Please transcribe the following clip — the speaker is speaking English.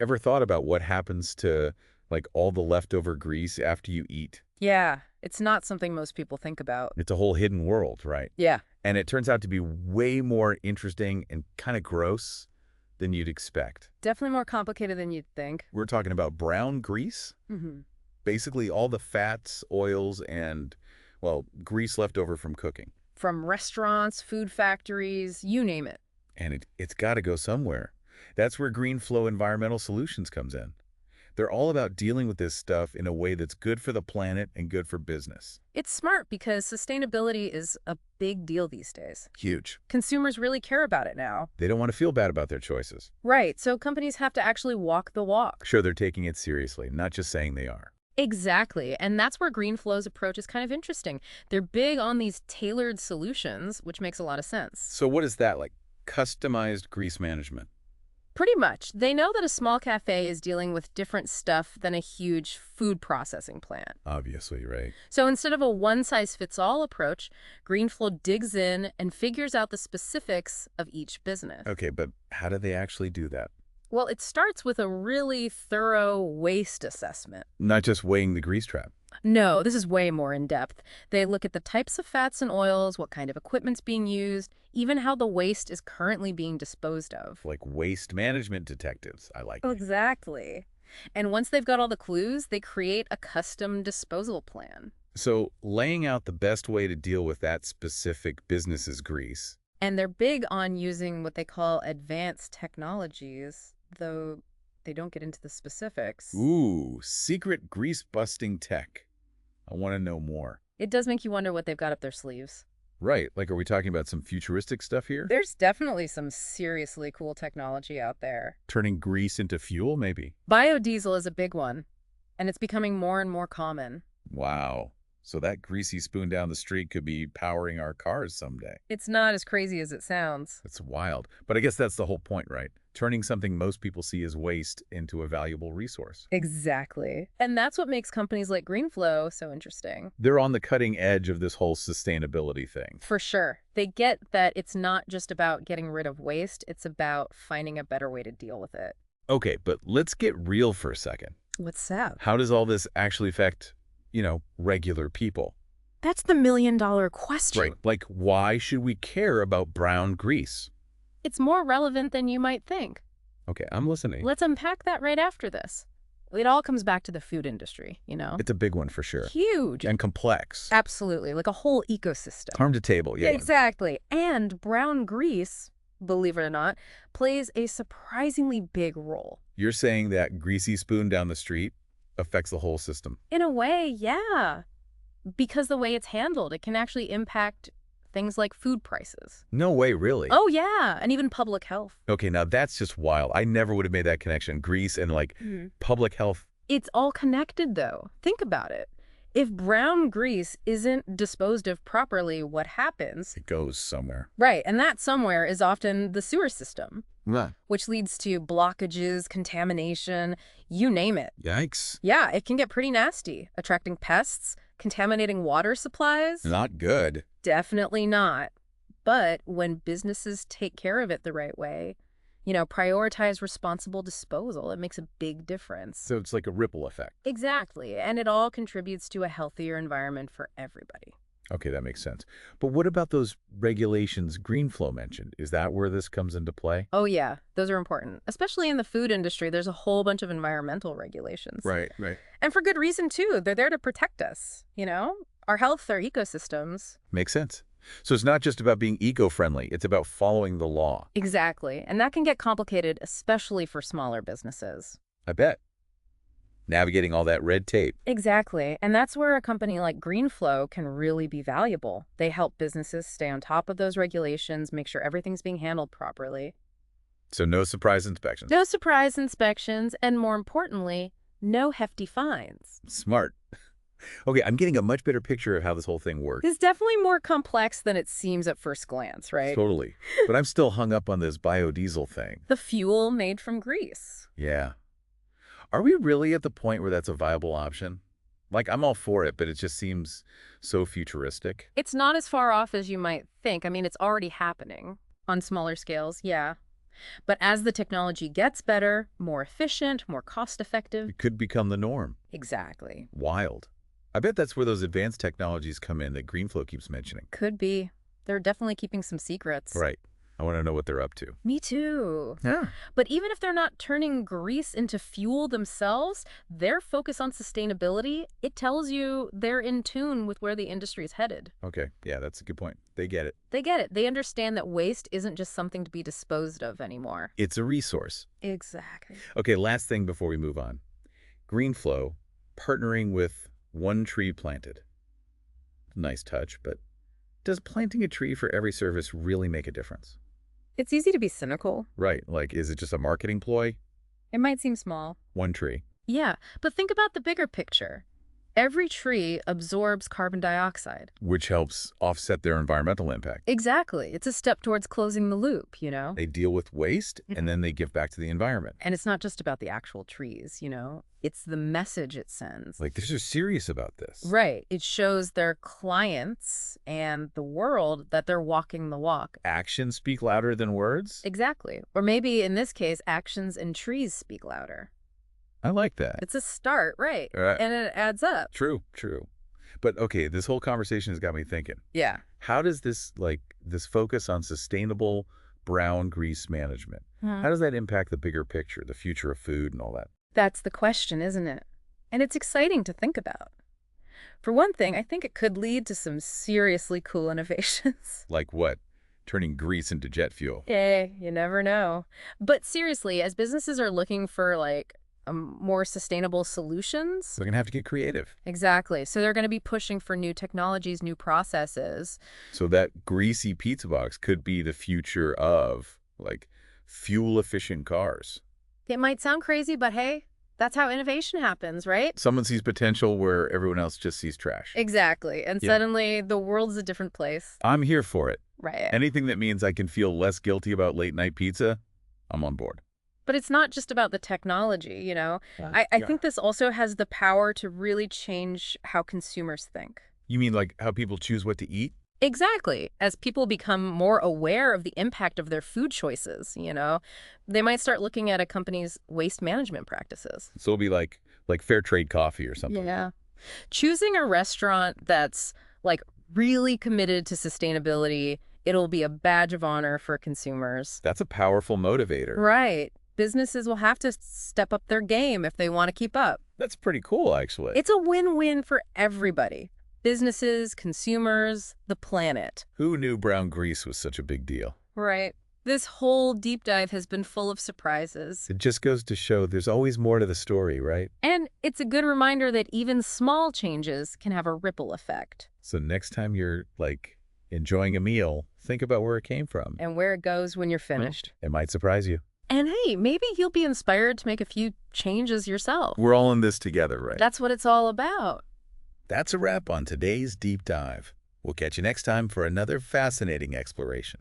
Ever thought about what happens to, like, all the leftover grease after you eat? Yeah, it's not something most people think about. It's a whole hidden world, right? Yeah, And it turns out to be way more interesting and kind of gross than you'd expect. definitely more complicated than you'd think. We're talking about brown grease, Hmm. basically all the fats, oils, and, well, grease left over from cooking. From restaurants, food factories, you name it. And it's got to go somewhere. That's where Green Flow Environmental Solutions comes in. They're all about dealing with this stuff in a way that's good for the planet and good for business. It's smart because sustainability is a big deal these days. Huge. Consumers really care about it now. They don't want to feel bad about their choices. Right, so companies have to actually walk the walk. Sure, they're taking it seriously, not just saying they are. Exactly, and that's where GreenFlow's approach is kind of interesting. They're big on these tailored solutions, which makes a lot of sense. So what is that like? Customized grease management. Pretty much. They know that a small cafe is dealing with different stuff than a huge food processing plant. Obviously, right? So instead of a one-size-fits-all approach, GreenFlow digs in and figures out the specifics of each business. Okay, but how do they actually do that? Well, it starts with a really thorough waste assessment. Not just weighing the grease trap. No, this is way more in-depth. They look at the types of fats and oils, what kind of equipment's being used, even how the waste is currently being disposed of. Like waste management detectives. I like Oh, it. exactly. And once they've got all the clues, they create a custom disposal plan. So laying out the best way to deal with that specific business's grease. And they're big on using what they call advanced technologies, though they don't get into the specifics. Ooh, secret grease-busting tech. I want to know more. It does make you wonder what they've got up their sleeves. Right, like are we talking about some futuristic stuff here? There's definitely some seriously cool technology out there. Turning grease into fuel, maybe? Biodiesel is a big one, and it's becoming more and more common. Wow. So that greasy spoon down the street could be powering our cars someday. It's not as crazy as it sounds. That's wild. But I guess that's the whole point, right? Turning something most people see as waste into a valuable resource. Exactly. And that's what makes companies like GreenFlow so interesting. They're on the cutting edge of this whole sustainability thing. For sure. They get that it's not just about getting rid of waste, it's about finding a better way to deal with it. Okay, but let's get real for a second. What's that? How does all this actually affect, regular people? That's the million-dollar question. Right. Like, why should we care about brown grease? It's more relevant than you might think. Okay, I'm listening. Let's unpack that right after this. It all comes back to the food industry, It's a big one for sure. Huge. And complex. Absolutely, like a whole ecosystem. Farm to table, yeah. Exactly. And brown grease, believe it or not, plays a surprisingly big role. You're saying that greasy spoon down the street affects the whole system? In a way, yeah. Because the way it's handled, it can actually impact things like food prices. No way, really? Oh, yeah, and even public health. Okay, now that's just wild. I never would have made that connection. Grease and, public health. It's all connected, though. Think about it. If brown grease isn't disposed of properly, what happens? It goes somewhere. Right, and that somewhere is often the sewer system, Yeah. which leads to blockages, contamination, you name it. Yikes. Yeah, it can get pretty nasty, attracting pests, contaminating water supplies. Not good. Definitely not. But when businesses take care of it the right way, prioritize responsible disposal, it makes a big difference. So it's like a ripple effect. Exactly, and it all contributes to a healthier environment for everybody. Okay, that makes sense. But what about those regulations GreenFlow mentioned? Is that where this comes into play? Oh yeah, those are important. Especially in the food industry, there's a whole bunch of environmental regulations. Right. And for good reason too. They're there to protect us, our health, our ecosystems. Makes sense. So it's not just about being eco-friendly. It's about following the law. Exactly. And that can get complicated, especially for smaller businesses. I bet. Navigating all that red tape. Exactly. And that's where a company like GreenFlow can really be valuable. They help businesses stay on top of those regulations, make sure everything's being handled properly. So no surprise inspections. No surprise inspections, and more importantly, no hefty fines. Smart. Okay, I'm getting a much better picture of how this whole thing works. It's definitely more complex than it seems at first glance, right? Totally. But I'm still hung up on this biodiesel thing. The fuel made from grease. Yeah. Are we really at the point where that's a viable option? Like, I'm all for it, but it just seems so futuristic. It's not as far off as you might think. I mean, it's already happening on smaller scales, yeah. But as the technology gets better, more efficient, more cost-effective. It could become the norm. Exactly. Wild. I bet that's where those advanced technologies come in that GreenFlow keeps mentioning. Could be. They're definitely keeping some secrets. Right. I want to know what they're up to. Me too. Yeah. But even if they're not turning grease into fuel themselves, their focus on sustainability, it tells you they're in tune with where the industry is headed. Okay. Yeah, that's a good point. They get it. They get it. They understand that waste isn't just something to be disposed of anymore. It's a resource. Exactly. Okay, last thing before we move on. GreenFlow partnering with One Tree Planted. Nice touch, but does planting a tree for every service really make a difference? It's easy to be cynical. Right, like is it just a marketing ploy? It might seem small. One tree. Yeah, but think about the bigger picture. Every tree absorbs carbon dioxide. Which helps offset their environmental impact. Exactly. It's a step towards closing the loop, you know? They deal with waste, and then they give back to the environment. And it's not just about the actual trees, you know? It's the message it sends. Like, they're serious about this. Right. It shows their clients and the world that they're walking the walk. Actions speak louder than words? Exactly. Or maybe in this case, actions and trees speak louder. I like that. It's a start, right? Right. And it adds up. True, true. But okay, this whole conversation has got me thinking. Yeah. How does this focus on sustainable brown grease management, how does that impact the bigger picture, the future of food and all that? That's the question, isn't it? And it's exciting to think about. For one thing, I think it could lead to some seriously cool innovations. Like what? Turning grease into jet fuel. Yeah, you never know. But seriously, as businesses are looking for more sustainable solutions. They're going to have to get creative. Exactly. So they're going to be pushing for new technologies, new processes. So that greasy pizza box could be the future of, like, fuel-efficient cars. It might sound crazy, but hey, that's how innovation happens, right? Someone sees potential where everyone else just sees trash. Exactly. And Yeah. suddenly the world's a different place. I'm here for it. Right. Anything that means I can feel less guilty about late-night pizza, I'm on board. But it's not just about the technology, you know? I Yeah. think this also has the power to really change how consumers think. You mean like how people choose what to eat? Exactly. As people become more aware of the impact of their food choices, you know, they might start looking at a company's waste management practices. So it'll be like fair trade coffee or something. Yeah. Choosing a restaurant that's really committed to sustainability, it'll be a badge of honor for consumers. That's a powerful motivator. Right. Businesses will have to step up their game if they want to keep up. That's pretty cool, actually. It's a win-win for everybody. Businesses, consumers, the planet. Who knew brown grease was such a big deal? Right. This whole deep dive has been full of surprises. It just goes to show there's always more to the story, right? And it's a good reminder that even small changes can have a ripple effect. So next time you're, enjoying a meal, think about where it came from. And where it goes when you're finished. It might surprise you. And hey, maybe you'll be inspired to make a few changes yourself. We're all in this together, right? That's what it's all about. That's a wrap on today's deep dive. We'll catch you next time for another fascinating exploration.